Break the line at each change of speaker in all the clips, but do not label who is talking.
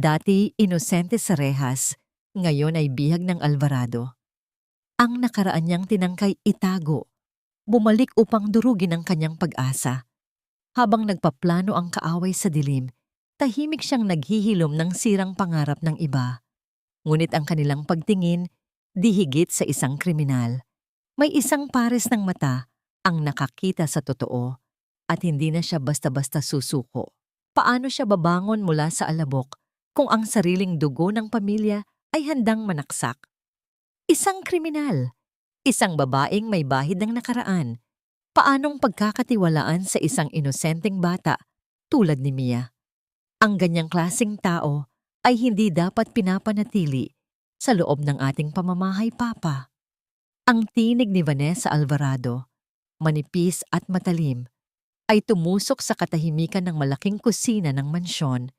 Dati inosente sa rehas, ngayon ay bihag ng Alvarado. Ang nakaraan niyang tinangkay itago, bumalik upang durugin ang kanyang pag-asa. Habang nagpaplano ang kaaway sa dilim, tahimik siyang naghihilom ng sirang pangarap ng iba. Ngunit ang kanilang pagtingin, di higit sa isang kriminal. May isang pares ng mata ang nakakita sa totoo at hindi na siya basta-basta susuko. Paano siya babangon mula sa alabok kung ang sariling dugo ng pamilya ay handang manaksak? Isang kriminal, isang babaeng may bahid ng nakaraan. Paanong pagkakatiwalaan sa isang inosenteng bata tulad ni Mia? Ang ganyang klaseng tao ay hindi dapat pinapanatili sa loob ng ating pamamahay, Papa. Ang tinig ni Vanessa Alvarado, manipis at matalim, ay tumusok sa katahimikan ng malaking kusina ng mansyon,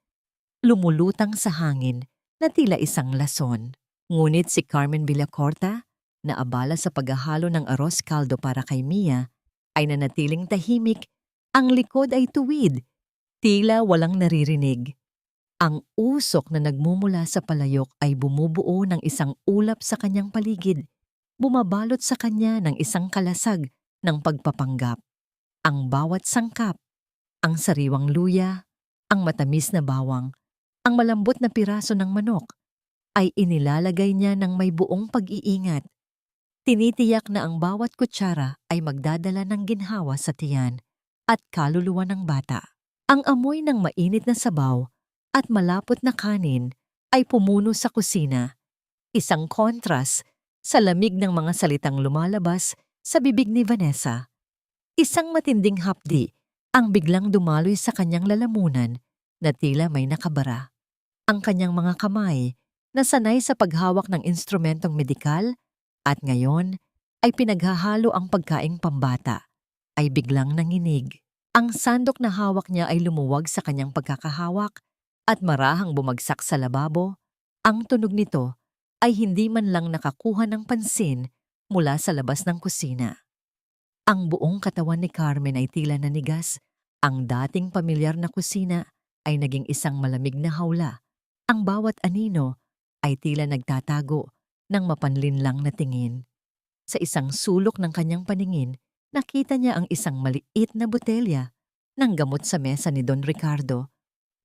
lumulutang sa hangin na tila isang lason. Ngunit si Carmen Villacorta, na abala sa paghahalo ng arroz caldo para kay Mia, ay nanatiling tahimik. Ang likod ay tuwid, tila walang naririnig. Ang usok na nagmumula sa palayok ay bumubuo ng isang ulap sa kanyang paligid, bumabalot sa kanya ng isang kalasag ng pagpapanggap. Ang bawat sangkap, ang sariwang luya, ang matamis na bawang, ang malambot na piraso ng manok, ay inilalagay niya ng may buong pag-iingat. Tinitiyak na ang bawat kutsara ay magdadala ng ginhawa sa tiyan at kaluluwa ng bata. Ang amoy ng mainit na sabaw at malapot na kanin ay pumuno sa kusina, isang kontras sa lamig ng mga salitang lumalabas sa bibig ni Vanessa. Isang matinding hapdi ang biglang dumaloy sa kanyang lalamunan na tila may nakabara. Ang kanyang mga kamay na sanay sa paghawak ng instrumentong medikal at ngayon ay pinaghahalo ang pagkaing pambata, ay biglang nanginig. Ang sandok na hawak niya ay lumuwag sa kanyang pagkakahawak at marahang bumagsak sa lababo. Ang tunog nito ay hindi man lang nakakuha ng pansin mula sa labas ng kusina. Ang buong katawan ni Carmen ay tila nanigas. Ang dating pamilyar na kusina ay naging isang malamig na hawla. Ang bawat anino ay tila nagtatago ng mapanlinlang na tingin. Sa isang sulok ng kanyang paningin, nakita niya ang isang maliit na botelya ng gamot sa mesa ni Don Ricardo.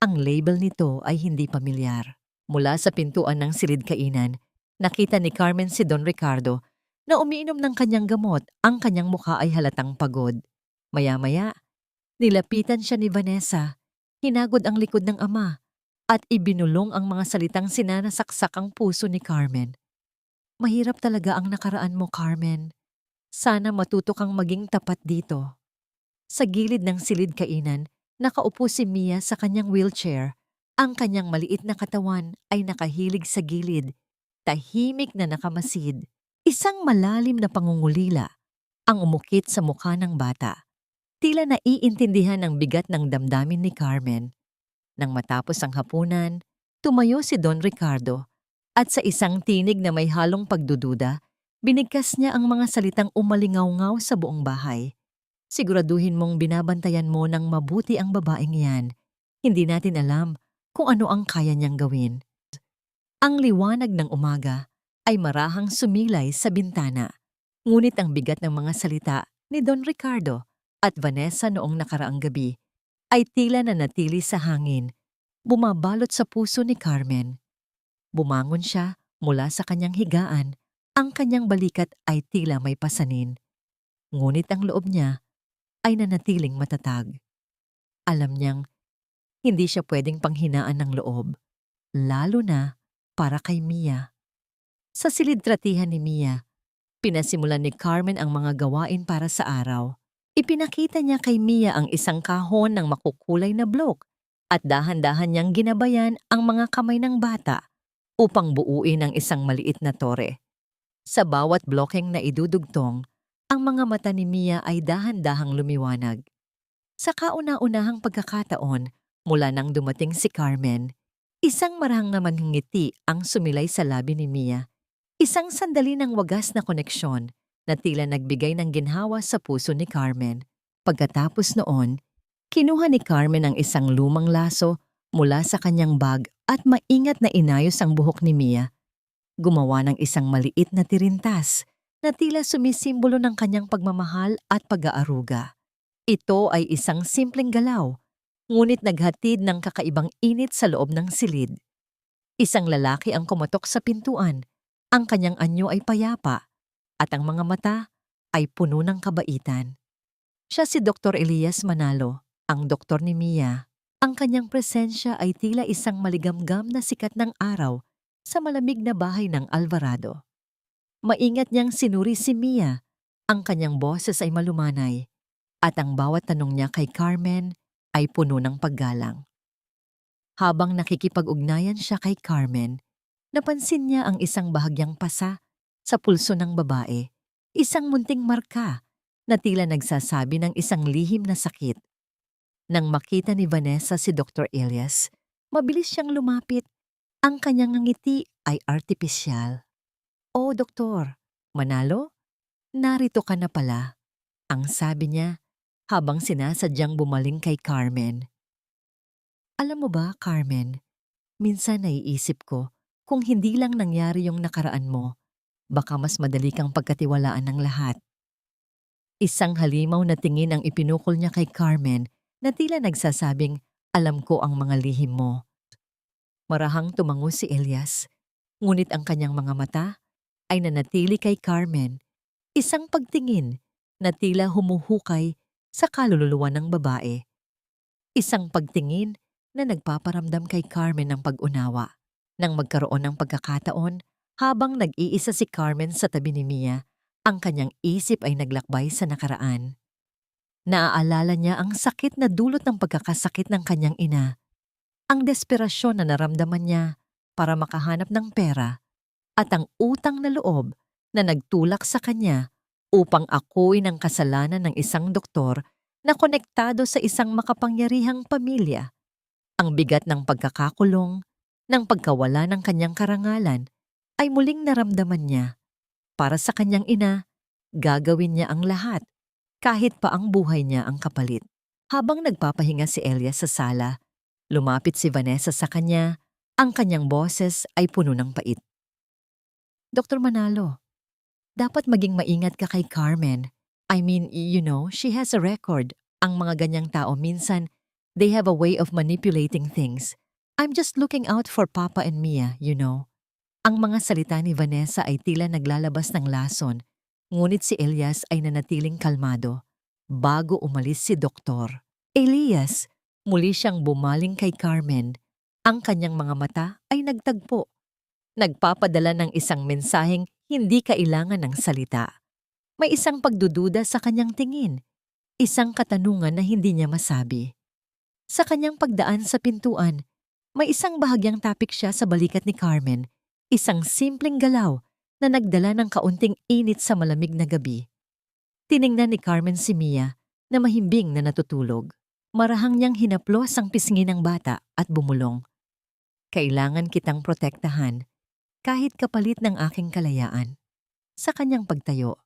Ang label nito ay hindi pamilyar. Mula sa pintuan ng silid-kainan, nakita ni Carmen si Don Ricardo na umiinom ng kanyang gamot. Ang kanyang mukha ay halatang pagod. Maya-maya, nilapitan siya ni Vanessa, hinagod ang likod ng ama, at ibinulong ang mga salitang sinanasaksak ang puso ni Carmen. Mahirap talaga ang nakaraan mo, Carmen. Sana matuto kang maging tapat dito. Sa gilid ng silid-kainan, nakaupo si Mia sa kanyang wheelchair. Ang kanyang maliit na katawan ay nakahilig sa gilid, tahimik na nakamasid. Isang malalim na pangungulila ang umukit sa mukha ng bata. Tila naiintindihan ang bigat ng damdamin ni Carmen. Nang matapos ang hapunan, tumayo si Don Ricardo at sa isang tinig na may halong pagdududa, binigkas niya ang mga salitang umalingaw-ngaw sa buong bahay. Siguraduhin mong binabantayan mo ng mabuti ang babaeng yan. Hindi natin alam kung ano ang kaya niyang gawin. Ang liwanag ng umaga ay marahang sumilay sa bintana. Ngunit ang bigat ng mga salita ni Don Ricardo at Vanessa noong nakaraang gabi ay tila nanatili sa hangin, bumabalot sa puso ni Carmen. Bumangon siya mula sa kanyang higaan, ang kanyang balikat ay tila may pasanin. Ngunit ang loob niya ay nanatiling matatag. Alam niyang hindi siya pwedeng panghinaan ng loob, lalo na para kay Mia. Sa silid-tratihan ni Mia, pinasimulan ni Carmen ang mga gawain para sa araw. Ipinakita niya kay Mia ang isang kahon ng makukulay na blok at dahan-dahan niyang ginabayan ang mga kamay ng bata upang buuin ang isang maliit na tore. Sa bawat blokeng na idudugtong, ang mga mata ni Mia ay dahan-dahang lumiwanag. Sa kauna-unahang pagkakataon, mula nang dumating si Carmen, isang marahang naman ngiti ang sumilay sa labi ni Mia. Isang sandali ng wagas na koneksyon na tila nagbigay ng ginhawa sa puso ni Carmen. Pagkatapos noon, kinuha ni Carmen ang isang lumang laso mula sa kanyang bag at maingat na inayos ang buhok ni Mia. Gumawa ng isang maliit na tirintas na tila sumisimbolo ng kanyang pagmamahal at pag-aaruga. Ito ay isang simpleng galaw, ngunit naghatid ng kakaibang init sa loob ng silid. Isang lalaki ang kumatok sa pintuan, ang kanyang anyo ay payapa, at ang mga mata ay puno ng kabaitan. Siya si Dr. Elias Manalo, ang doktor ni Mia. Ang kanyang presensya ay tila isang maligamgam na sikat ng araw sa malamig na bahay ng Alvarado. Maingat niyang sinuri si Mia, ang kanyang boses ay malumanay, at ang bawat tanong niya kay Carmen ay puno ng paggalang. Habang nakikipag-ugnayan siya kay Carmen, napansin niya ang isang bahagyang pasa sa pulso ng babae, isang munting marka na tila nagsasabi ng isang lihim na sakit. Nang makita ni Vanessa si Dr. Elias, mabilis siyang lumapit. Ang kanyang ngiti ay artipisyal. "Oh, Doktor, Manalo, narito ka na pala," ang sabi niya habang sinasadyang bumaling kay Carmen. "Alam mo ba, Carmen, minsan naiisip ko kung hindi lang nangyari yung nakaraan mo, baka mas madali kang pagkatiwalaan ng lahat." Isang halimaw na tingin ang ipinukol niya kay Carmen na tila nagsasabing, "Alam ko ang mga lihim mo." Marahang tumango si Elias, ngunit ang kanyang mga mata ay nanatili kay Carmen, isang pagtingin na tila humuhukay sa kaluluwa ng babae. Isang pagtingin na nagpaparamdam kay Carmen ng pag-unawa. Nang magkaroon ng pagkakataon, habang nag-iisa si Carmen sa tabi ni Mia, ang kanyang isip ay naglakbay sa nakaraan. Naaalala niya ang sakit na dulot ng pagkakasakit ng kanyang ina, ang desperasyon na naramdaman niya para makahanap ng pera, at ang utang na loob na nagtulak sa kanya upang akuin ang kasalanan ng isang doktor na konektado sa isang makapangyarihang pamilya. Ang bigat ng pagkakakulong, ng pagkawala ng kanyang karangalan, ay muling naramdaman niya. Para sa kanyang ina, gagawin niya ang lahat, kahit pa ang buhay niya ang kapalit. Habang nagpapahinga si Elias sa sala, lumapit si Vanessa sa kanya, ang kanyang boses ay puno ng pait. "Dr. Manalo, dapat maging maingat ka kay Carmen. I mean, she has a record. Ang mga ganyang tao minsan, they have a way of manipulating things. I'm just looking out for Papa and Mia. Ang mga salita ni Vanessa ay tila naglalabas ng lason, ngunit si Elias ay nanatiling kalmado. Bago umalis si Doktor Elias, muli siyang bumaling kay Carmen. Ang kanyang mga mata ay nagtagpo. Nagpapadala ng isang mensaheng hindi kailangan ng salita. May isang pagdududa sa kanyang tingin, isang katanungan na hindi niya masabi. Sa kanyang pagdaan sa pintuan, may isang bahagyang tapik siya sa balikat ni Carmen, isang simpleng galaw na nagdala ng kaunting init sa malamig na gabi. Tiningnan ni Carmen si Mia na mahimbing na natutulog. Marahang niyang hinaplos ang pisngi ng bata at bumulong. "Kailangan kitang protektahan, kahit kapalit ng aking kalayaan." Sa kanyang pagtayo,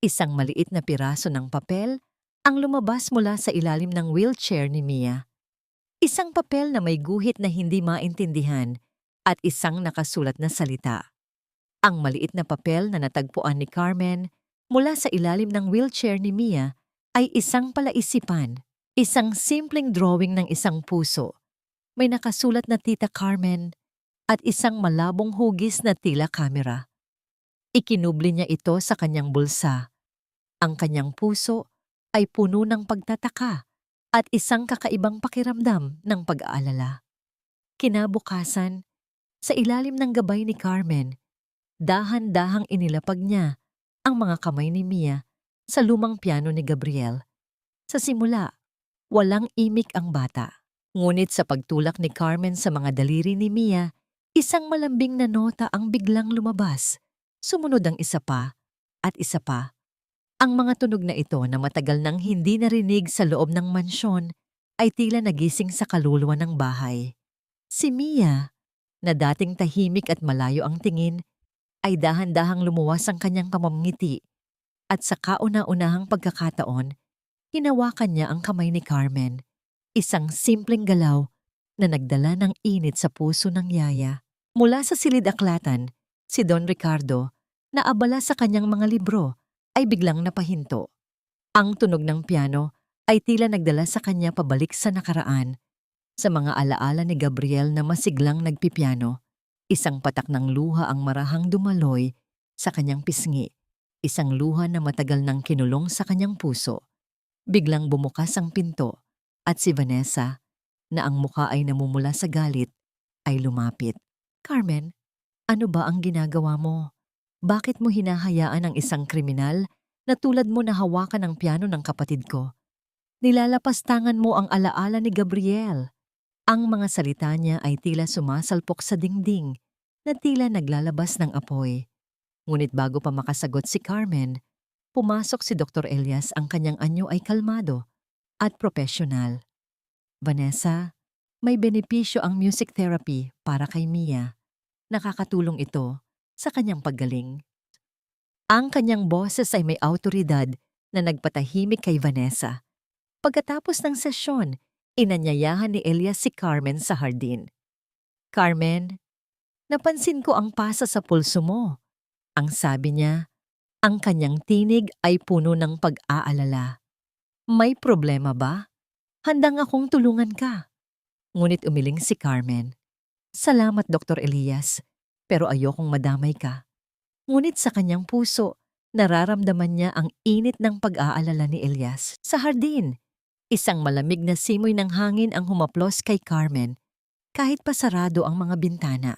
isang maliit na piraso ng papel ang lumabas mula sa ilalim ng wheelchair ni Mia. Isang papel na may guhit na hindi maintindihan at isang nakasulat na salita. Ang maliit na papel na natagpuan ni Carmen mula sa ilalim ng wheelchair ni Mia ay isang palaisipan, isang simpleng drawing ng isang puso. May nakasulat na Tita Carmen at isang malabong hugis na tila kamera. Ikinubli niya ito sa kanyang bulsa. Ang kanyang puso ay puno ng pagtataka at isang kakaibang pakiramdam ng pag-aalala. Kinabukasan, sa ilalim ng gabay ni Carmen, dahan-dahang inilapag niya ang mga kamay ni Mia sa lumang piano ni Gabriel. Sa simula, walang imik ang bata. Ngunit sa pagtulak ni Carmen sa mga daliri ni Mia, isang malambing na nota ang biglang lumabas. Sumunod ang isa pa at isa pa. Ang mga tunog na ito na matagal nang hindi narinig sa loob ng mansyon ay tila nagising sa kaluluwa ng bahay. Si Mia, na dating tahimik at malayo ang tingin, ay dahan-dahang lumuwas ang kanyang pamamngiti at sa kauna-unahang pagkakataon, hinawakan niya ang kamay ni Carmen. Isang simpleng galaw, na nagdala ng init sa puso ng yaya. Mula sa silid-aklatan, si Don Ricardo, na abala sa kanyang mga libro, ay biglang napahinto. Ang tunog ng piano ay tila nagdala sa kanya pabalik sa nakaraan, sa mga alaala ni Gabriel na masiglang nagpipiano. Isang patak ng luha ang marahang dumaloy sa kanyang pisngi, isang luha na matagal nang kinulong sa kanyang puso. Biglang bumukas ang pinto at si Vanessa, na ang muka ay namumula sa galit, ay lumapit. "Carmen, ano ba ang ginagawa mo? Bakit mo hinahayaan ang isang kriminal na tulad mo na hawakan ang piano ng kapatid ko? Nilalapastangan mo ang alaala ni Gabriel." Ang mga salita niya ay tila sumasalpok sa dingding na tila naglalabas ng apoy. Ngunit bago pa makasagot si Carmen, pumasok si Dr. Elias. Ang kanyang anyo ay kalmado at profesional. "Vanessa, may benepisyo ang music therapy para kay Mia. Nakakatulong ito sa kanyang paggaling." Ang kanyang boses ay may awtoridad na nagpatahimik kay Vanessa. Pagkatapos ng sesyon, inanyayahan ni Elias si Carmen sa hardin. "Carmen, napansin ko ang pasa sa pulso mo." Ang sabi niya, ang kanyang tinig ay puno ng pag-aalala. "May problema ba? Handang akong tulungan ka." Ngunit umiling si Carmen. "Salamat, Dr. Elias, pero ayokong madamay ka." Ngunit sa kanyang puso, nararamdaman niya ang init ng pag-aalala ni Elias. Sa hardin, isang malamig na simoy ng hangin ang humaplos kay Carmen kahit pasarado ang mga bintana.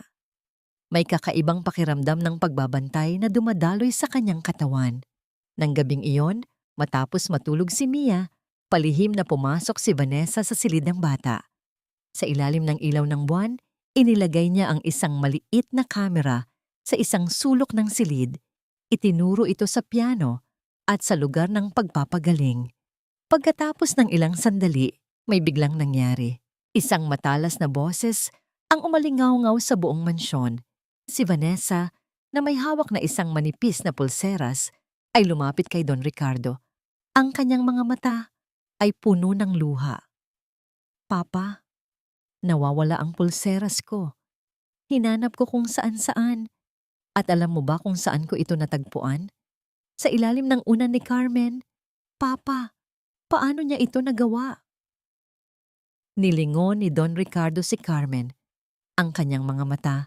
May kakaibang pakiramdam ng pagbabantay na dumadaloy sa kanyang katawan. Nang gabing iyon, matapos matulog si Mia, palihim na pumasok si Vanessa sa silid ng bata. Sa ilalim ng ilaw ng buwan, inilagay niya ang isang maliit na kamera sa isang sulok ng silid. Itinuro ito sa piano at sa lugar ng pagpapagaling. Pagkatapos ng ilang sandali, may biglang nangyari. Isang matalas na boses ang umalingaw-ngaw sa buong mansyon. Si Vanessa, na may hawak na isang manipis na pulseras, ay lumapit kay Don Ricardo. Ang kanyang mga mata ay puno ng luha. "Papa, nawawala ang pulseras ko. Hinanap ko kung saan-saan. At alam mo ba kung saan ko ito natagpuan? Sa ilalim ng unan ni Carmen. Papa, paano niya ito nagawa?" Nilingon ni Don Ricardo si Carmen. Ang kanyang mga mata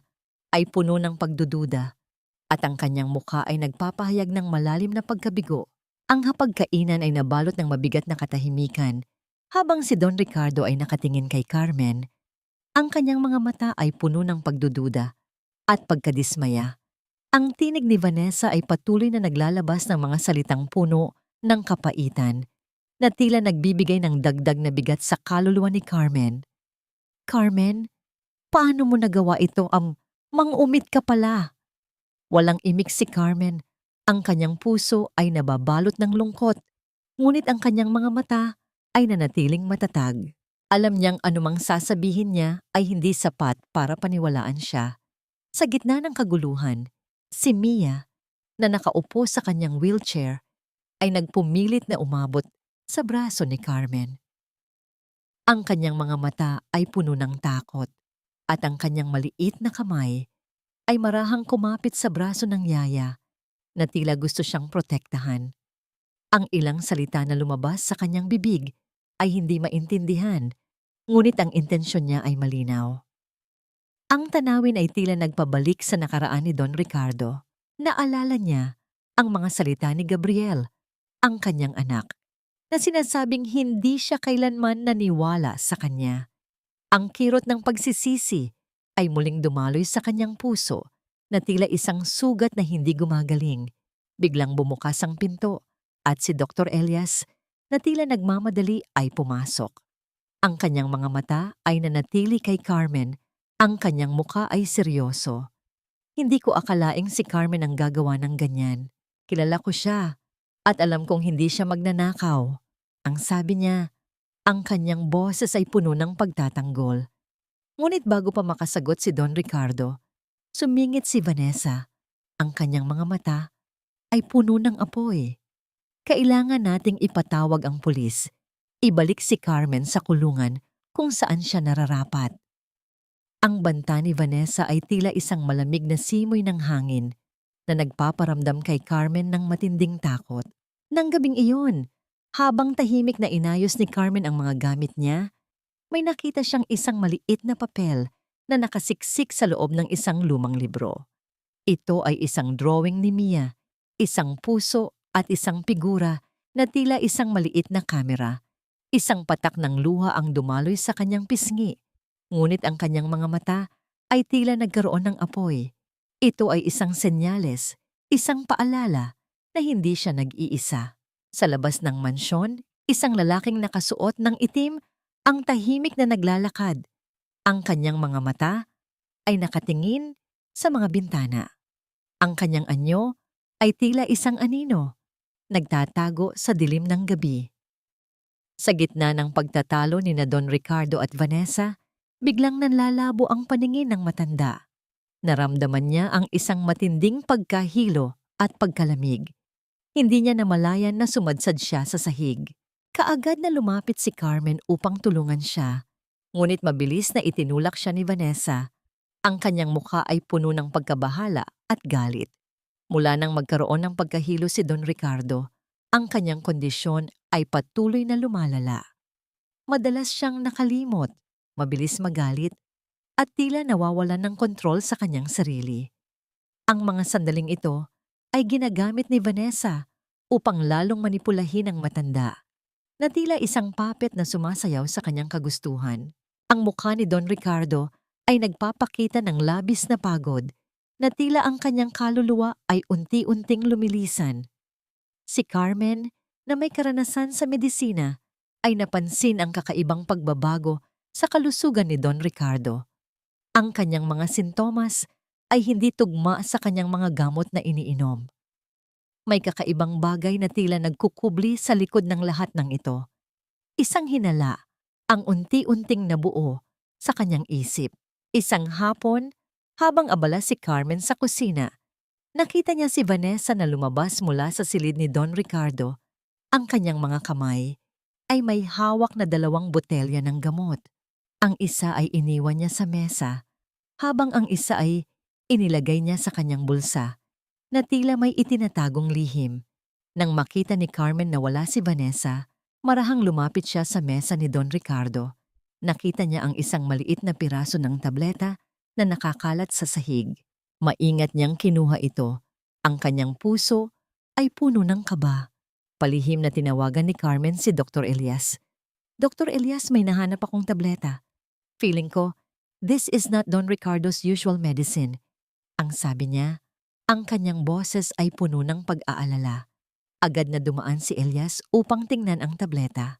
ay puno ng pagdududa at ang kanyang mukha ay nagpapahayag ng malalim na pagkabigo. Ang hapagkainan ay nabalot ng mabigat na katahimikan habang si Don Ricardo ay nakatingin kay Carmen. Ang kanyang mga mata ay puno ng pagdududa at pagkadismaya. Ang tinig ni Vanessa ay patuloy na naglalabas ng mga salitang puno ng kapaitan na tila nagbibigay ng dagdag na bigat sa kaluluwa ni Carmen. "Carmen, paano mo nagawa ito? Mang-umit ka pala." Walang imik si Carmen. Ang kanyang puso ay nababalot ng lungkot, ngunit ang kanyang mga mata ay nanatiling matatag. Alam niyang anumang sasabihin niya ay hindi sapat para paniwalaan siya. Sa gitna ng kaguluhan, si Mia, na nakaupo sa kanyang wheelchair, ay nagpumilit na umabot sa braso ni Carmen. Ang kanyang mga mata ay puno ng takot at ang kanyang maliit na kamay ay marahang kumapit sa braso ng yaya na tila gusto siyang protektahan. Ang ilang salita na lumabas sa kanyang bibig ay hindi maintindihan, ngunit ang intensyon niya ay malinaw. Ang tanawin ay tila nagpabalik sa nakaraan ni Don Ricardo. Naalala niya ang mga salita ni Gabriel, ang kanyang anak, na sinasabing hindi siya kailanman naniwala sa kanya. Ang kirot ng pagsisisi ay muling dumaloy sa kanyang puso na tila isang sugat na hindi gumagaling. Biglang bumukas ang pinto at si Dr. Elias, na tila nagmamadali, ay pumasok. Ang kanyang mga mata ay nanatili kay Carmen. Ang kanyang muka ay seryoso. "Hindi ko akalaing si Carmen ang gagawa ng ganyan. Kilala ko siya at alam kong hindi siya magnanakaw." Ang sabi niya. Ang kanyang boses ay puno ng pagtatanggol. Ngunit bago pa makasagot si Don Ricardo, sumingit si Vanessa. Ang kanyang mga mata ay puno ng apoy. "Kailangan nating ipatawag ang pulis. Ibalik si Carmen sa kulungan kung saan siya nararapat." Ang banta ni Vanessa ay tila isang malamig na simoy ng hangin na nagpaparamdam kay Carmen ng matinding takot. Nang gabing iyon, habang tahimik na inayos ni Carmen ang mga gamit niya, may nakita siyang isang maliit na papel na nakasiksik sa loob ng isang lumang libro. Ito ay isang drawing ni Mia, isang puso at isang figura na tila isang maliit na kamera. Isang patak ng luha ang dumaloy sa kanyang pisngi, ngunit ang kanyang mga mata ay tila nagkaroon ng apoy. Ito ay isang senyales, isang paalala na hindi siya nag-iisa. Sa labas ng mansyon, isang lalaking nakasuot ng itim ang tahimik na naglalakad. Ang kanyang mga mata ay nakatingin sa mga bintana. Ang kanyang anyo ay tila isang anino, nagtatago sa dilim ng gabi. Sa gitna ng pagtatalo ni na Don Ricardo at Vanessa, biglang nanlalabo ang paningin ng matanda. Naramdaman niya ang isang matinding pagkahilo at pagkalamig. Hindi niya namalayan na sumadsad siya sa sahig. Kaagad na lumapit si Carmen upang tulungan siya. Ngunit mabilis na itinulak siya ni Vanessa. Ang kanyang mukha ay puno ng pagkabahala at galit. Mula nang magkaroon ng pagkahilo si Don Ricardo, ang kanyang kondisyon ay patuloy na lumalala. Madalas siyang nakalimot, mabilis magalit, at tila nawawalan ng kontrol sa kanyang sarili. Ang mga sandaling ito ay ginagamit ni Vanessa upang lalong manipulahin ang matanda, na tila isang puppet na sumasayaw sa kanyang kagustuhan. Ang mukha ni Don Ricardo ay nagpapakita ng labis na pagod, na tila ang kanyang kaluluwa ay unti-unting lumilisan. Si Carmen, na may karanasan sa medisina, ay napansin ang kakaibang pagbabago sa kalusugan ni Don Ricardo. Ang kanyang mga sintomas ay hindi tugma sa kanyang mga gamot na iniinom. May kakaibang bagay na tila nagkukubli sa likod ng lahat ng ito. Isang hinala ang unti-unting nabuo sa kanyang isip. Isang hapon, habang abala si Carmen sa kusina, nakita niya si Vanessa na lumabas mula sa silid ni Don Ricardo. Ang kanyang mga kamay ay may hawak na 2 botelya ng gamot. Ang isa ay iniwan niya sa mesa, habang ang isa ay inilagay niya sa kanyang bulsa, na tila may itinatagong lihim. Nang makita ni Carmen na wala si Vanessa, marahang lumapit siya sa mesa ni Don Ricardo. Nakita niya ang isang maliit na piraso ng tableta na nakakalat sa sahig. Maingat niyang kinuha ito. Ang kanyang puso ay puno ng kaba. Palihim na tinawagan ni Carmen si Dr. Elias. Dr. Elias, may nahanap akong tableta. Feeling ko, this is not Don Ricardo's usual medicine. Ang sabi niya, ang kanyang boses ay puno ng pag-aalala. Agad na dumaan si Elias upang tingnan ang tableta.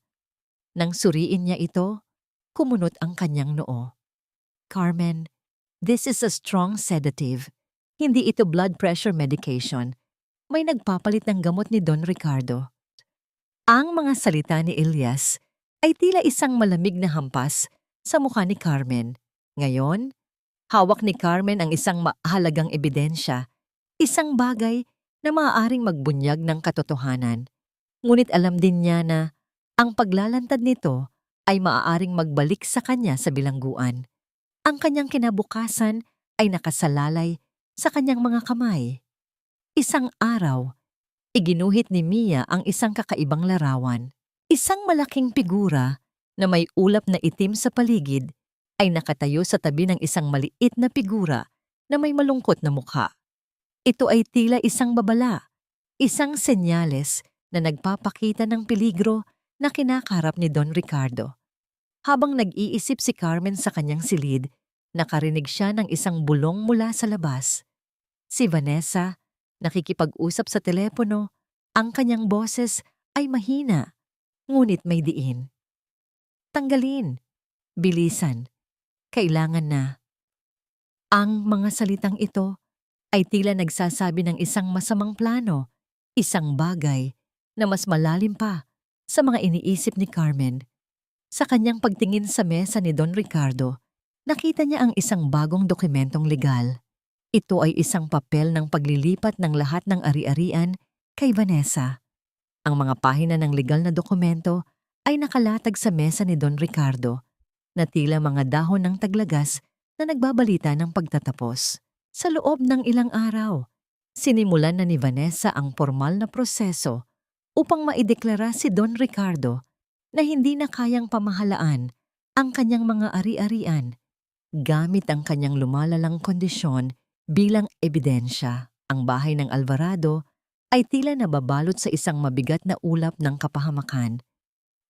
Nang suriin niya ito, kumunot ang kanyang noo. Carmen, this is a strong sedative. Hindi ito blood pressure medication. May nagpapalit ng gamot ni Don Ricardo. Ang mga salita ni Elias ay tila isang malamig na hampas sa mukha ni Carmen. Ngayon, hawak ni Carmen ang isang mahalagang ebidensya, isang bagay na maaaring magbunyag ng katotohanan. Ngunit alam din niya na ang paglalantad nito ay maaaring magbalik sa kanya sa bilangguan. Ang kanyang kinabukasan ay nakasalalay sa kanyang mga kamay. Isang araw, iginuhit ni Mia ang isang kakaibang larawan. Isang malaking figura na may ulap na itim sa paligid ay nakatayo sa tabi ng isang maliit na figura na may malungkot na mukha. Ito ay tila isang babala, isang senyales na nagpapakita ng peligro na kinakarap ni Don Ricardo. Habang nag-iisip si Carmen sa kanyang silid, nakarinig siya ng isang bulong mula sa labas. Si Vanessa, nakikipag-usap sa telepono, ang kanyang boses ay mahina, ngunit may diin. Tanggalin, bilisan, kailangan na. Ang mga salitang ito ay tila nagsasabi ng isang masamang plano, isang bagay na mas malalim pa sa mga iniisip ni Carmen. Sa kanyang pagtingin sa mesa ni Don Ricardo, nakita niya ang isang bagong dokumentong legal. Ito ay isang papel ng paglilipat ng lahat ng ari-arian kay Vanessa. Ang mga pahina ng legal na dokumento ay nakalatag sa mesa ni Don Ricardo, na tila mga dahon ng taglagas na nagbabalita ng pagtatapos. Sa loob ng ilang araw, sinimulan na ni Vanessa ang formal na proseso upang maideklara si Don Ricardo na hindi na kayang pamahalaan ang kanyang mga ari-arian gamit ang kanyang lumalalang kondisyon bilang ebidensya. Ang bahay ng Alvarado ay tila nababalot sa isang mabigat na ulap ng kapahamakan.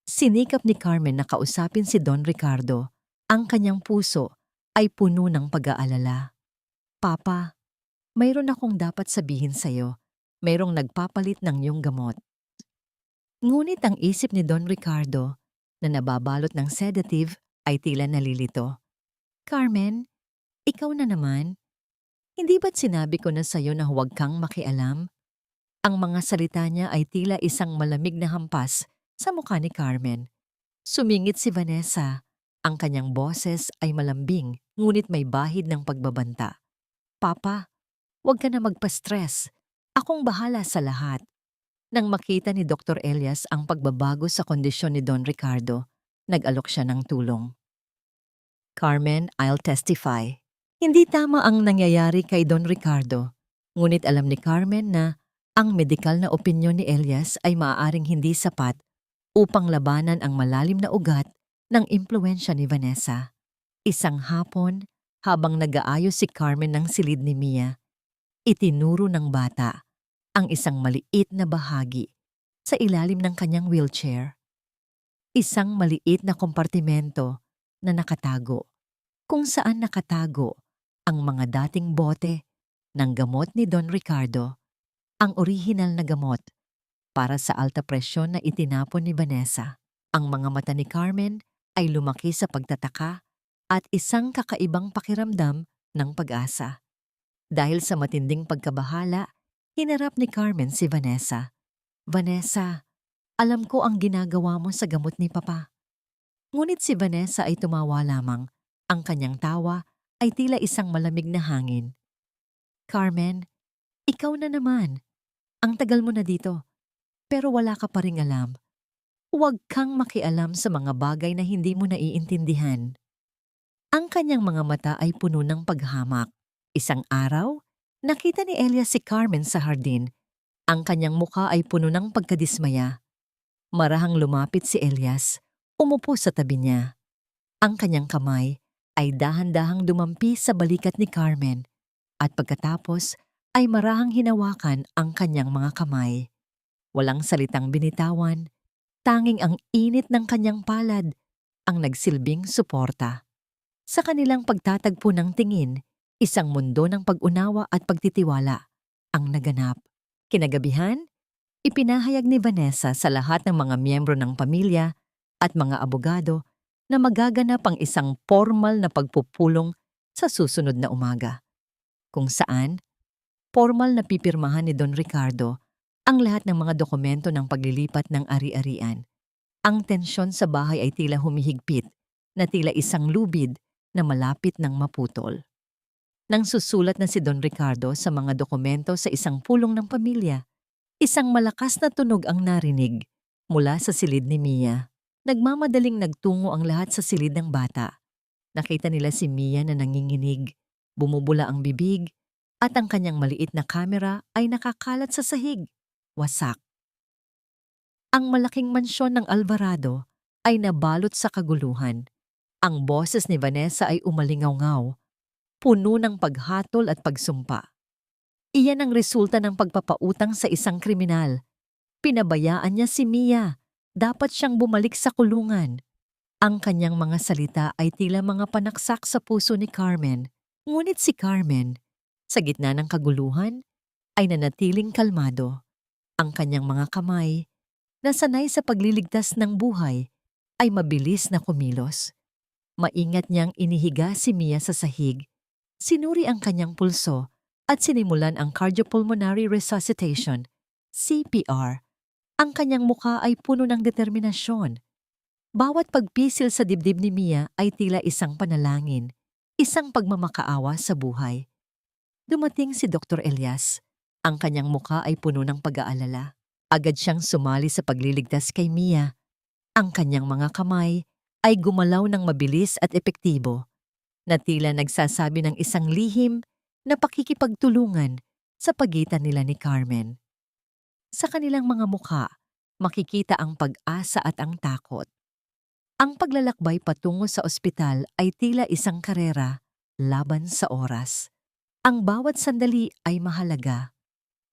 Sinikap ni Carmen na kausapin si Don Ricardo. Ang kanyang puso ay puno ng pag-aalala. Papa, mayroon akong dapat sabihin sa'yo. Mayroong nagpapalit ng iyong gamot. Ngunit ang isip ni Don Ricardo na nababalot ng sedative ay tila nalilito. Carmen, ikaw na naman. Hindi ba't sinabi ko na sa'yo na huwag kang makialam? Ang mga salita niya ay tila isang malamig na hampas sa mukha ni Carmen. Sumingit si Vanessa. Ang kanyang boses ay malambing ngunit may bahid ng pagbabanta. Papa, huwag ka na magpa-stress. Akong bahala sa lahat. Nang makita ni Dr. Elias ang pagbabago sa kondisyon ni Don Ricardo, nag-alok siya ng tulong. Carmen, I'll testify. Hindi tama ang nangyayari kay Don Ricardo. Ngunit alam ni Carmen na ang medikal na opinyon ni Elias ay maaaring hindi sapat upang labanan ang malalim na ugat ng impluwensya ni Vanessa. Isang hapon, habang nag-aayos si Carmen ng silid ni Mia, itinuro ng bata ang isang maliit na bahagi sa ilalim ng kanyang wheelchair. Isang maliit na kompartimento na nakatago, kung saan nakatago ang mga dating bote ng gamot ni Don Ricardo, ang orihinal na gamot para sa alta presyon na itinapon ni Vanessa. Ang mga mata ni Carmen ay lumaki sa pagtataka at isang kakaibang pakiramdam ng pag-asa. Dahil sa matinding pagkabahala, hinarap ni Carmen si Vanessa. Vanessa, alam ko ang ginagawa mo sa gamot ni Papa. Ngunit si Vanessa ay tumawa lamang. Ang kanyang tawa ay tila isang malamig na hangin. Carmen, ikaw na naman. Ang tagal mo na dito, pero wala ka pa ring alam. Huwag kang makialam sa mga bagay na hindi mo naiintindihan. Ang kanyang mga mata ay puno ng paghamak. Isang araw, nakita ni Elias si Carmen sa hardin. Ang kanyang mukha ay puno ng pagkadismaya. Marahang lumapit si Elias, umupo sa tabi niya. Ang kanyang kamay ay dahan-dahang dumampi sa balikat ni Carmen at pagkatapos ay marahang hinawakan ang kanyang mga kamay. Walang salitang binitawan, tanging ang init ng kanyang palad ang nagsilbing suporta. Sa kanilang pagtatagpo ng tingin, isang mundo ng pag-unawa at pagtitiwala ang naganap. Kinagabihan, ipinahayag ni Vanessa sa lahat ng mga miyembro ng pamilya at mga abogado na magaganap ang isang formal na pagpupulong sa susunod na umaga, kung saan formal na pipirmahan ni Don Ricardo ang lahat ng mga dokumento ng paglilipat ng ari-arian. Ang tensyon sa bahay ay tila humihigpit na tila isang lubid na malapit ng maputol. Nang susulat na si Don Ricardo sa mga dokumento sa isang pulong ng pamilya, isang malakas na tunog ang narinig mula sa silid ni Mia. Nagmamadaling nagtungo ang lahat sa silid ng bata. Nakita nila si Mia na nanginginig, bumubula ang bibig, at ang kanyang maliit na kamera ay nakakalat sa sahig. Wasak. Ang malaking mansyon ng Alvarado ay nabalot sa kaguluhan. Ang boses ni Vanessa ay umalingaw-ngaw, puno ng paghatol at pagsumpa. Iyan ang resulta ng pagpapautang sa isang kriminal. Pinabayaan niya si Mia. Dapat siyang bumalik sa kulungan. Ang kanyang mga salita ay tila mga panaksak sa puso ni Carmen. Ngunit si Carmen, sa gitna ng kaguluhan, ay nanatiling kalmado. Ang kanyang mga kamay, na sanay sa pagliligtas ng buhay, ay mabilis na kumilos. Maingat niyang inihiga si Mia sa sahig, sinuri ang kanyang pulso at sinimulan ang cardiopulmonary resuscitation, CPR. Ang kanyang mukha ay puno ng determinasyon. Bawat pagpisil sa dibdib ni Mia ay tila isang panalangin, isang pagmamakaawa sa buhay. Dumating si Dr. Elias. Ang kanyang mukha ay puno ng pag-aalala. Agad siyang sumali sa pagliligtas kay Mia. Ang kanyang mga kamay ay gumalaw ng mabilis at epektibo. na tila nagsasabi ng isang lihim na pakikipagtulungan sa pagitan nila ni Carmen. Sa kanilang mga mukha, makikita ang pag-asa at ang takot. Ang paglalakbay patungo sa ospital ay tila isang karera laban sa oras. Ang bawat sandali ay mahalaga.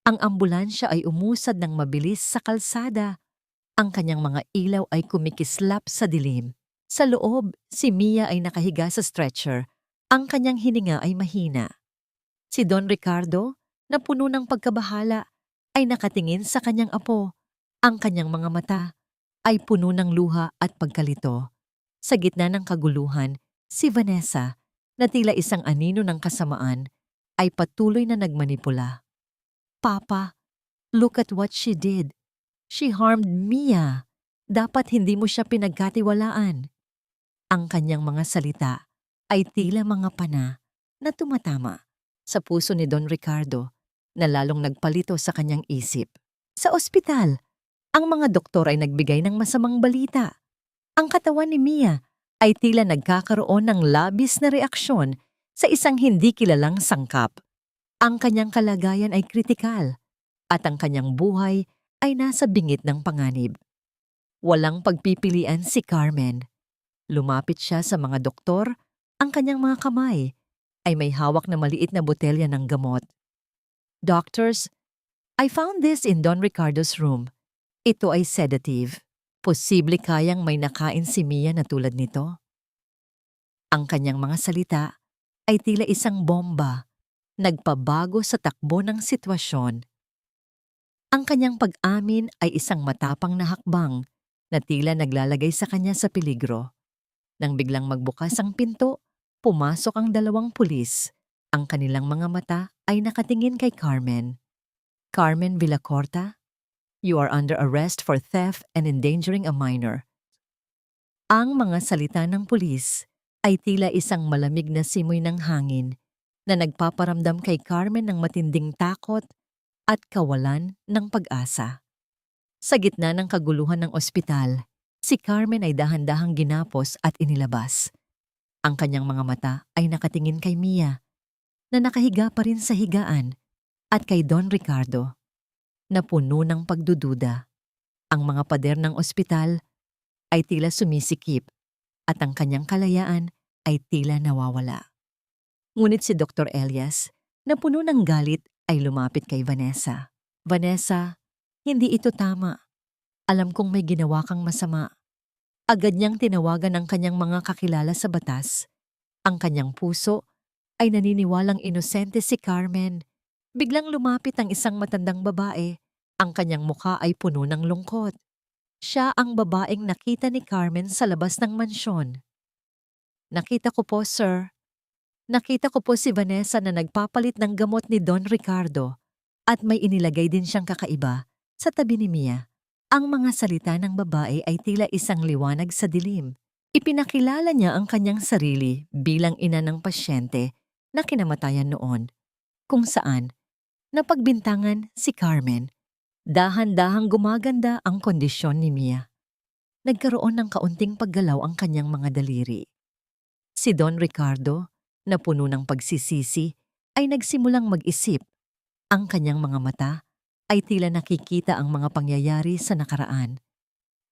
Ang ambulansya ay umusad ng mabilis sa kalsada. Ang kanyang mga ilaw ay kumikislap sa dilim. Sa loob, si Mia ay nakahiga sa stretcher. Ang kanyang hininga ay mahina. Si Don Ricardo, na puno ng pagkabahala, ay nakatingin sa kanyang apo. Ang kanyang mga mata ay puno ng luha at pagkalito. Sa gitna ng kaguluhan, si Vanessa, na tila isang anino ng kasamaan, ay patuloy na nagmanipula. Papa, look at what she did. She harmed Mia. Dapat hindi mo siya pinagkatiwalaan. Ang kanyang mga salita ay tila mga pana na tumatama sa puso ni Don Ricardo na lalong nagpalito sa kanyang isip. Sa ospital, ang mga doktor ay nagbigay ng masamang balita. Ang katawan ni Mia ay tila nagkakaroon ng labis na reaksyon sa isang hindi kilalang sangkap. Ang kanyang kalagayan ay kritikal at ang kanyang buhay ay nasa bingit ng panganib. Walang pagpipilian si Carmen. Lumapit siya sa mga doktor, ang kanyang mga kamay ay may hawak na maliit na botelya ng gamot. Doctors, I found this in Don Ricardo's room. Ito ay sedative. Posible kayang may nakain si Mia na tulad nito? Ang kanyang mga salita ay tila isang bomba, nagpabago sa takbo ng sitwasyon. Ang kanyang pag-amin ay isang matapang na hakbang na tila naglalagay sa kanya sa peligro. Nang biglang magbukas ang pinto, pumasok ang dalawang pulis. Ang kanilang mga mata ay nakatingin kay Carmen. Carmen Villacorta, you are under arrest for theft and endangering a minor. Ang mga salita ng pulis ay tila isang malamig na simoy ng hangin na nagpaparamdam kay Carmen ng matinding takot at kawalan ng pag-asa. Sa gitna ng kaguluhan ng ospital, si Carmen ay dahan-dahang ginapos at inilabas. Ang kanyang mga mata ay nakatingin kay Mia, na nakahiga pa rin sa higaan, at kay Don Ricardo, na puno ng pagdududa. Ang mga pader ng ospital ay tila sumisikip at ang kanyang kalayaan ay tila nawawala. Ngunit si Dr. Elias, na puno ng galit, ay lumapit kay Vanessa. Vanessa, hindi ito tama. Alam kong may ginawa kang masama. Agad niyang tinawagan ang kanyang mga kakilala sa batas. Ang kanyang puso ay naniniwalang inosente si Carmen. Biglang lumapit ang isang matandang babae. Ang kanyang mukha ay puno ng lungkot. Siya ang babaeng nakita ni Carmen sa labas ng mansyon. Nakita ko po, sir. Nakita ko po si Vanessa na nagpapalit ng gamot ni Don Ricardo at may inilagay din siyang kakaiba sa tabi ni Mia. Ang mga salita ng babae ay tila isang liwanag sa dilim. Ipinakilala niya ang kanyang sarili bilang ina ng pasyente na kinamatayan noon, kung saan napagbintangan si Carmen. Dahan-dahang gumaganda ang kondisyon ni Mia. Nagkaroon ng kaunting paggalaw ang kanyang mga daliri. Si Don Ricardo, na puno ng pagsisisi, ay nagsimulang mag-isip. Ang kanyang mga mata ay tila nakikita ang mga pangyayari sa nakaraan,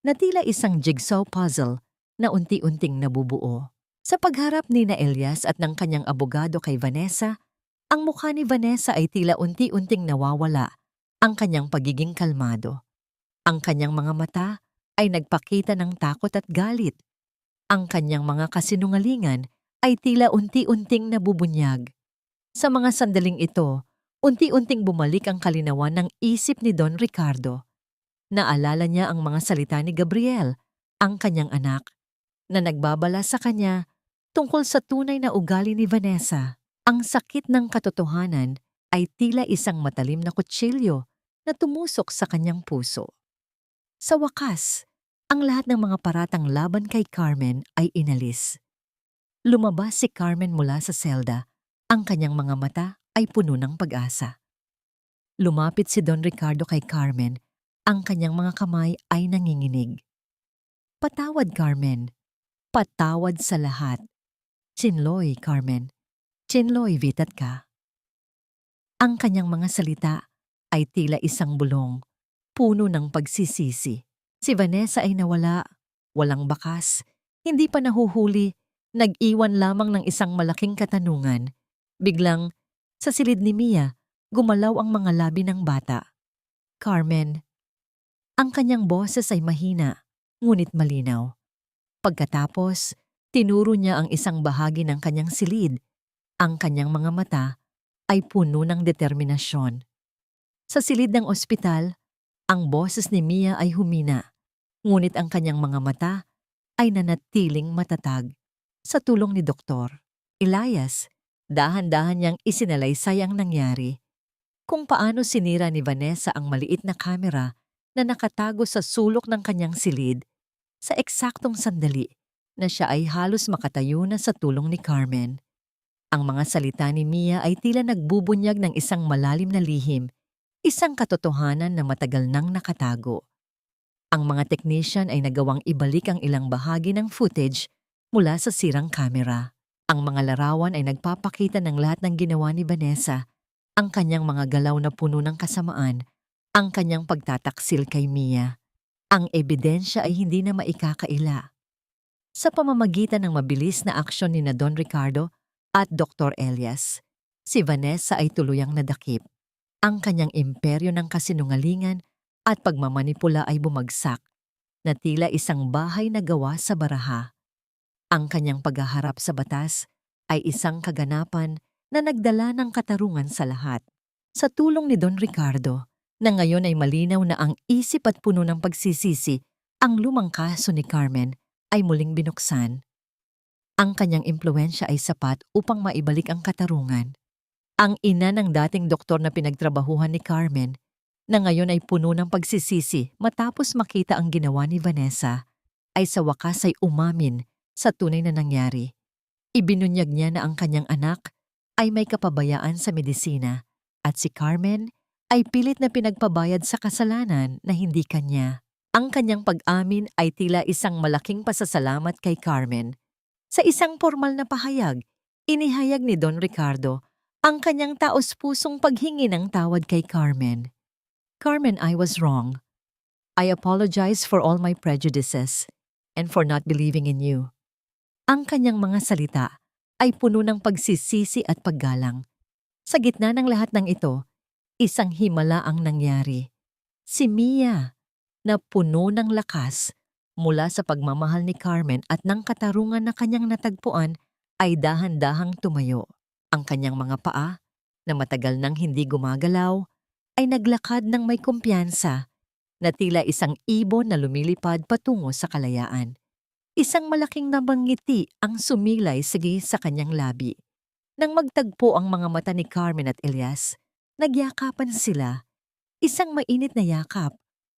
na tila isang jigsaw puzzle na unti-unting nabubuo. Sa pagharap ni na Elias at ng kanyang abogado kay Vanessa, ang mukha ni Vanessa ay tila unti-unting nawawala ang kanyang pagiging kalmado. Ang kanyang mga mata ay nagpakita ng takot at galit. Ang kanyang mga kasinungalingan ay tila unti-unting nabubunyag. Sa mga sandaling ito, unti-unting bumalik ang kalinawan ng isip ni Don Ricardo. Naalala niya ang mga salita ni Gabriel, ang kanyang anak, na nagbabala sa kanya tungkol sa tunay na ugali ni Vanessa. Ang sakit ng katotohanan ay tila isang matalim na kutsilyo na tumusok sa kanyang puso. Sa wakas, ang lahat ng mga paratang laban kay Carmen ay inalis. Lumabas si Carmen mula sa selda. Ang kanyang mga mata ay puno ng pag-asa. Lumapit si Don Ricardo kay Carmen. Ang kanyang mga kamay ay nanginginig. Patawad, Carmen. Patawad sa lahat. Chinloy, Carmen. Chinloy, vitat ka. Ang kanyang mga salita ay tila isang bulong, puno ng pagsisisi. Si Vanessa ay nawala, walang bakas, hindi pa nahuhuli, nag-iwan lamang ng isang malaking katanungan. Biglang, sa silid ni Mia, gumalaw ang mga labi ng bata. Carmen. Ang kanyang boses ay mahina, ngunit malinaw. Pagkatapos, tinuro niya ang isang bahagi ng kanyang silid. Ang kanyang mga mata ay puno ng determinasyon. Sa silid ng ospital, ang boses ni Mia ay humina, ngunit ang kanyang mga mata ay nanatiling matatag. Sa tulong ni Doktor Elias, dahan-dahan niyang isinalaysay ang nangyari. Kung paano sinira ni Vanessa ang maliit na kamera na nakatago sa sulok ng kanyang silid sa eksaktong sandali na siya ay halos makatayo na sa tulong ni Carmen. Ang mga salita ni Mia ay tila nagbubunyag ng isang malalim na lihim, isang katotohanan na matagal nang nakatago. Ang mga technician ay nagawang ibalik ang ilang bahagi ng footage mula sa sirang kamera. Ang mga larawan ay nagpapakita ng lahat ng ginawa ni Vanessa, ang kanyang mga galaw na puno ng kasamaan, ang kanyang pagtataksil kay Mia. Ang ebidensya ay hindi na maikakaila. Sa pamamagitan ng mabilis na aksyon ni Don Ricardo at Dr. Elias, si Vanessa ay tuluyang nadakip. Ang kanyang imperyo ng kasinungalingan at pagmamanipula ay bumagsak, na tila isang bahay na gawa sa baraha. Ang kanyang paghaharap sa batas ay isang kaganapan na nagdala ng katarungan sa lahat. Sa tulong ni Don Ricardo, na ngayon ay malinaw na ang isip at puno ng pagsisisi, ang lumang kaso ni Carmen ay muling binuksan. Ang kanyang impluwensya ay sapat upang maibalik ang katarungan. Ang ina ng dating doktor na pinagtrabahuhan ni Carmen, na ngayon ay puno ng pagsisisi matapos makita ang ginawa ni Vanessa, ay sa wakas ay umamin sa tunay na nangyari. Ibinunyag niya na ang kanyang anak ay may kapabayaan sa medisina at si Carmen ay pilit na pinagpabayad sa kasalanan na hindi kanya. Ang kanyang pag-amin ay tila isang malaking pasasalamat kay Carmen. Sa isang formal na pahayag, inihayag ni Don Ricardo ang kanyang taos-pusong paghingi ng tawad kay Carmen. Carmen, I was wrong. I apologize for all my prejudices and for not believing in you. Ang kanyang mga salita ay puno ng pagsisisi at paggalang. Sa gitna ng lahat ng ito, isang himala ang nangyari. Si Mia, na puno ng lakas mula sa pagmamahal ni Carmen at ng katarungan na kanyang natagpuan, ay dahan-dahang tumayo. Ang kanyang mga paa, na matagal nang hindi gumagalaw, ay naglakad ng may kumpiyansa, na tila isang ibon na lumilipad patungo sa kalayaan. Isang malaking namangiti ang sumilay sige sa kanyang labi. Nang magtagpo ang mga mata ni Carmen at Elias, nagyakapan sila. Isang mainit na yakap,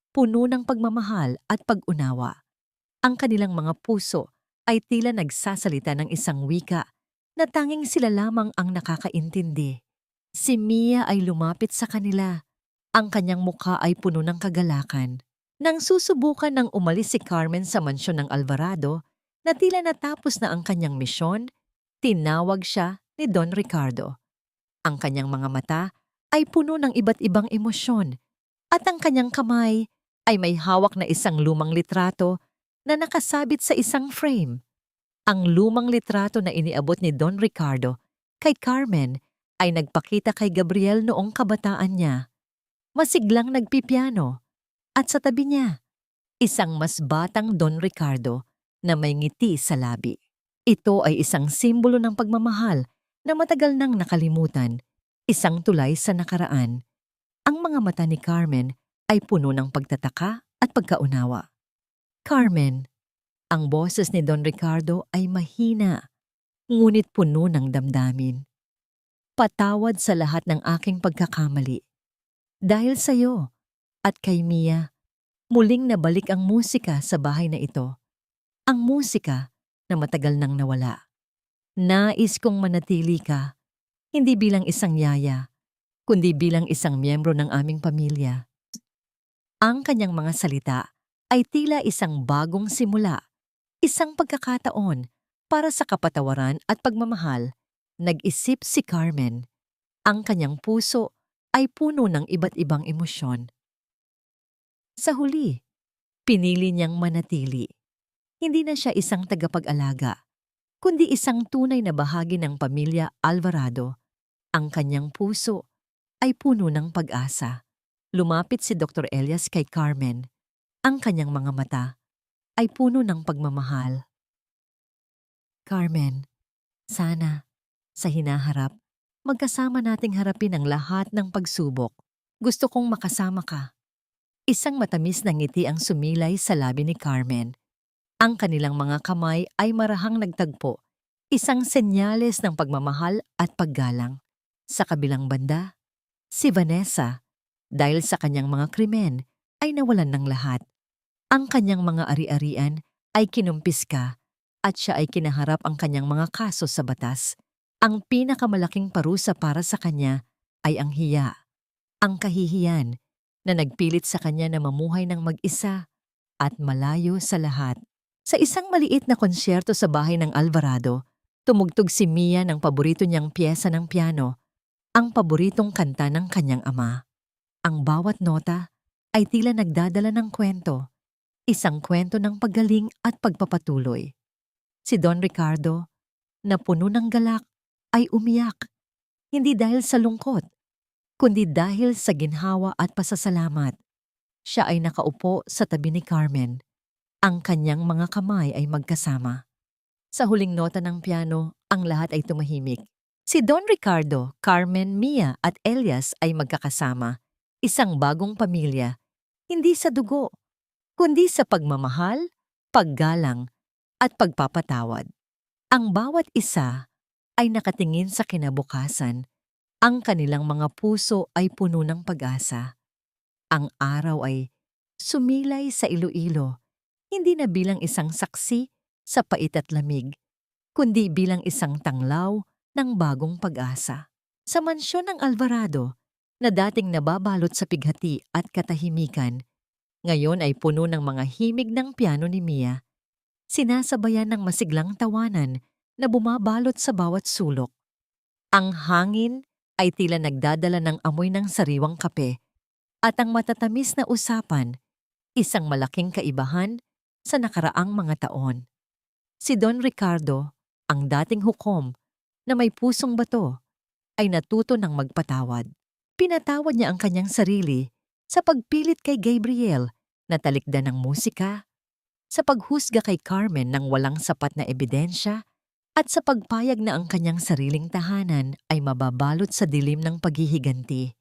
puno ng pagmamahal at pag-unawa. Ang kanilang mga puso ay tila nagsasalita ng isang wika na tanging sila lamang ang nakakaintindi. Si Mia ay lumapit sa kanila. Ang kanyang mukha ay puno ng kagalakan. Nang susubukan ng umalis si Carmen sa mansyon ng Alvarado, na tila natapos na ang kanyang misyon, tinawag siya ni Don Ricardo. Ang kanyang mga mata ay puno ng iba't ibang emosyon, at ang kanyang kamay ay may hawak na isang lumang litrato na nakasabit sa isang frame. Ang lumang litrato na iniabot ni Don Ricardo kay Carmen ay nagpakita kay Gabriel noong kabataan niya. Masiglang nagpipiano, at sa tabi niya, isang mas batang Don Ricardo na may ngiti sa labi. Ito ay isang simbolo ng pagmamahal na matagal nang nakalimutan, isang tulay sa nakaraan. Ang mga mata ni Carmen ay puno ng pagtataka at pagkaunawa. Carmen, ang boses ni Don Ricardo ay mahina, ngunit puno ng damdamin. Patawad sa lahat ng aking pagkakamali. Dahil sa iyo at kay Mia, muling nabalik ang musika sa bahay na ito. Ang musika na matagal nang nawala. Nais kong manatili ka, hindi bilang isang yaya, kundi bilang isang miyembro ng aming pamilya. Ang kanyang mga salita ay tila isang bagong simula, isang pagkakataon Para sa kapatawaran at pagmamahal, nag-isip si Carmen. Ang kanyang puso ay puno ng iba't ibang emosyon. Sa huli, pinili niyang manatili. Hindi na siya isang tagapag-alaga, kundi isang tunay na bahagi ng pamilya Alvarado. Ang kanyang puso ay puno ng pag-asa. Lumapit si Dr. Elias kay Carmen. Ang kanyang mga mata ay puno ng pagmamahal. Carmen, sana, sa hinaharap, magkasama nating harapin ang lahat ng pagsubok. Gusto kong makasama ka. Isang matamis na ngiti ang sumilay sa labi ni Carmen. Ang kanilang mga kamay ay marahang nagtagpo, isang senyales ng pagmamahal at paggalang. Sa kabilang banda, si Vanessa, dahil sa kanyang mga krimen, ay nawalan ng lahat. Ang kanyang mga ari-arian ay kinumpiska at siya ay kinaharap ang kanyang mga kaso sa batas. Ang pinakamalaking parusa para sa kanya ay ang hiya, ang kahihiyan na nagpilit sa kanya na mamuhay ng mag-isa at malayo sa lahat. Sa isang maliit na konsyerto sa bahay ng Alvarado, tumugtog si Mia ng paborito niyang piyesa ng piano, ang paboritong kanta ng kanyang ama. Ang bawat nota ay tila nagdadala ng kwento, isang kwento ng paggaling at pagpapatuloy. Si Don Ricardo, na puno ng galak, ay umiyak, hindi dahil sa lungkot, kundi dahil sa ginhawa at pasasalamat. Siya ay nakaupo sa tabi ni Carmen. Ang kanyang mga kamay ay magkasama. Sa huling nota ng piano, ang lahat ay tumahimik. Si Don Ricardo, Carmen, Mia at Elias ay magkakasama. Isang bagong pamilya, hindi sa dugo, kundi sa pagmamahal, paggalang at pagpapatawad. Ang bawat isa ay nakatingin sa kinabukasan. Ang kanilang mga puso ay puno ng pag-asa. Ang araw ay sumilay sa Iloilo, hindi na bilang isang saksi sa pait at lamig, kundi bilang isang tanglaw ng bagong pag-asa. Sa mansyon ng Alvarado, na dating nababalot sa pighati at katahimikan, ngayon ay puno ng mga himig ng piano ni Mia, sinasabayan ng masiglang tawanan na bumabalot sa bawat sulok. Ang hangin ay tila nagdadala ng amoy ng sariwang kape, at ang matatamis na usapan, isang malaking kaibahan sa nakaraang mga taon. Si Don Ricardo, ang dating hukom na may pusong bato, ay natuto ng magpatawad. Pinatawad niya ang kanyang sarili sa pagpilit kay Gabriel na talikdan ng musika, sa paghusga kay Carmen ng walang sapat na ebidensya, at sa pagpayag na ang kanyang sariling tahanan ay mababalot sa dilim ng paghihiganti.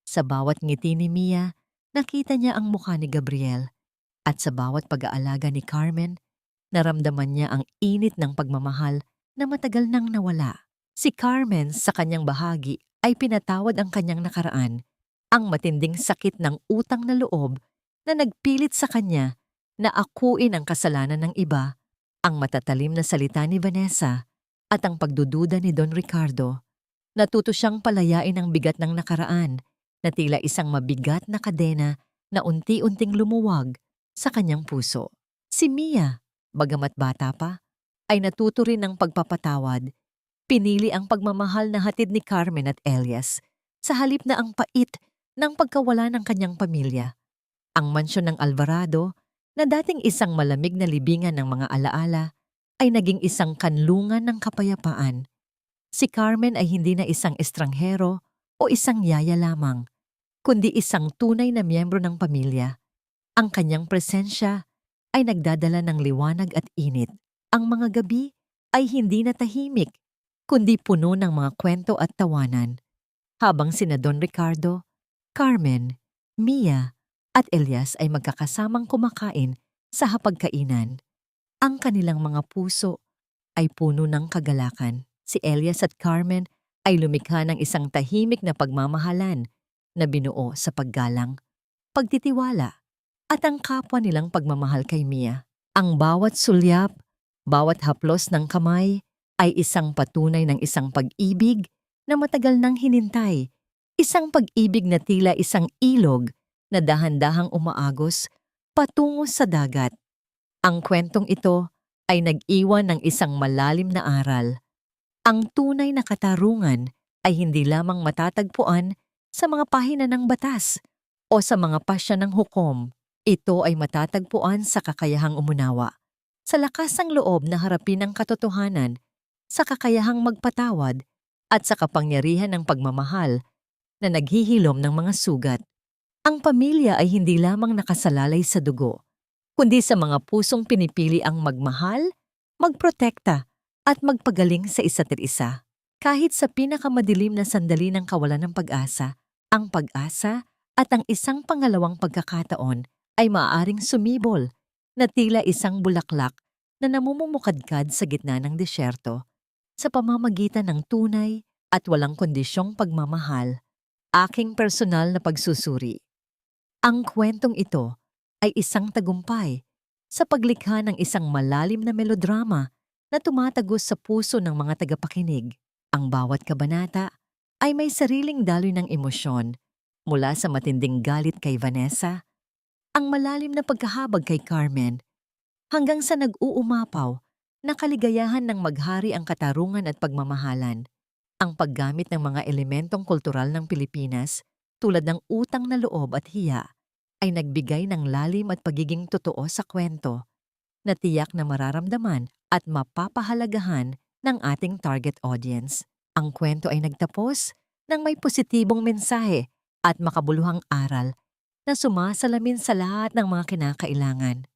Sa bawat ngiti ni Mia, nakita niya ang mukha ni Gabriel, at sa bawat pag-aalaga ni Carmen, naramdaman niya ang init ng pagmamahal na matagal nang nawala. Si Carmen sa kanyang bahagi ay pinatawad ang kanyang nakaraan, ang matinding sakit ng utang na loob na nagpilit sa kanya na akuin ang kasalanan ng iba, ang matatalim na salita ni Vanessa at ang pagdududa ni Don Ricardo. Natuto siyang palayain ang bigat ng nakaraan na tila isang mabigat na kadena na unti-unting lumuwag sa kanyang puso. Si Mia, bagamat bata pa, ay natuto rin ng pagpapatawad. Pinili ang pagmamahal na hatid ni Carmen at Elias sa halip na ang pait ng pagkawala ng kanyang pamilya. Ang mansyon ng Alvarado, na dating isang malamig na libingan ng mga alaala, ay naging isang kanlungan ng kapayapaan. Si Carmen ay hindi na isang estranghero o isang yaya lamang, kundi isang tunay na miyembro ng pamilya. Ang kanyang presensya ay nagdadala ng liwanag at init. Ang mga gabi ay hindi na tahimik, kundi puno ng mga kwento at tawanan. Habang sina Don Ricardo, Carmen, Mia at Elias ay magkakasamang kumakain sa hapagkainan, ang kanilang mga puso ay puno ng kagalakan. Si Elias at Carmen ay lumikha ng isang tahimik na pagmamahalan na binuo sa paggalang, pagtitiwala, at ang kapwa nilang pagmamahal kay Mia. Ang bawat sulyap, bawat haplos ng kamay ay isang patunay ng isang pag-ibig na matagal nang hinintay, isang pag-ibig na tila isang ilog na dahan-dahang umaagos patungo sa dagat. Ang kwentong ito ay nag-iwan ng isang malalim na aral. Ang tunay na katarungan ay hindi lamang matatagpuan sa mga pahina ng batas o sa mga pasya ng hukom. Ito ay matatagpuan sa kakayahang umunawa, sa lakas ng loob na harapin ang katotohanan, sa kakayahang magpatawad, at sa kapangyarihan ng pagmamahal na naghihilom ng mga sugat. Ang pamilya ay hindi lamang nakasalalay sa dugo, kundi sa mga pusong pinipili ang magmahal, magprotekta, at magpagaling sa isa't isa. Kahit sa pinakamadilim na sandali ng kawalan ng pag-asa, ang pag-asa at ang isang pangalawang pagkakataon ay maaaring sumibol na tila isang bulaklak na namumumukadkad sa gitna ng disyerto sa pamamagitan ng tunay at walang kondisyong pagmamahal. Aking personal na pagsusuri. Ang kwentong ito ay isang tagumpay sa paglikha ng isang malalim na melodrama na tumatagos sa puso ng mga tagapakinig. Ang bawat kabanata ay may sariling daloy ng emosyon, mula sa matinding galit kay Vanessa, ang malalim na pagkahabag kay Carmen, hanggang sa nag-uumapaw na kaligayahan ng maghari ang katarungan at pagmamahalan. Ang paggamit ng mga elementong kultural ng Pilipinas tulad ng utang na loob at hiya ay nagbigay ng lalim at pagiging totoo sa kwento na tiyak na mararamdaman at mapapahalagahan ng ating target audience. Ang kwento ay nagtapos ng may positibong mensahe at makabuluhang aral na sumasalamin sa lahat ng mga kinakailangan.